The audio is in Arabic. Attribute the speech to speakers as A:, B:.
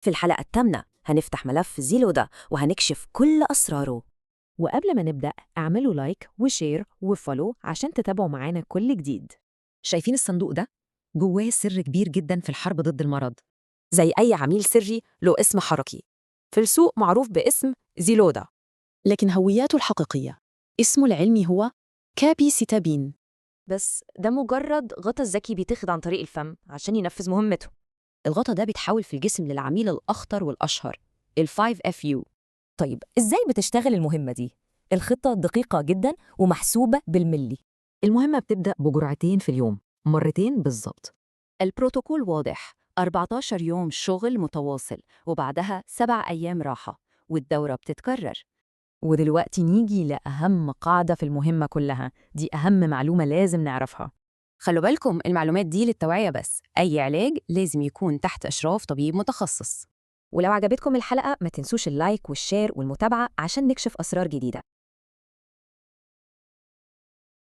A: في الحلقة الثامنة هنفتح ملف زيلودا وهنكشف كل أسراره.
B: وقبل ما نبدأ اعملوا لايك وشير وفولو عشان تتابعوا معانا كل جديد.
C: شايفين الصندوق ده؟ جواه سر كبير جدا في الحرب ضد المرض.
A: زي أي عميل سري له اسم حركي، في السوق معروف باسم زيلودا.
C: لكن هوياته الحقيقية اسمه العلمي هو كابيسيتابين.
A: بس ده مجرد غطا ذكي بيتاخد عن طريق الفم عشان ينفذ مهمته.
C: الغطا ده بيتحول في الجسم للعميل الأخطر والأشهر ال 5FU.
D: طيب إزاي بتشتغل المهمة دي؟ الخطة دقيقة جدا ومحسوبة بالملي.
C: المهمة بتبدأ بجرعتين في اليوم، مرتين بالظبط. البروتوكول واضح، 14 يوم شغل متواصل وبعدها 7 أيام راحة، والدورة بتتكرر.
D: ودلوقتي نيجي لأهم قاعدة في المهمة كلها، دي أهم معلومة لازم نعرفها.
C: خلوا بالكم المعلومات دي للتوعية بس، أي علاج لازم يكون تحت إشراف طبيب متخصص.
A: ولو عجبتكم الحلقة ما تنسوش اللايك والشير والمتابعة عشان نكشف أسرار جديدة.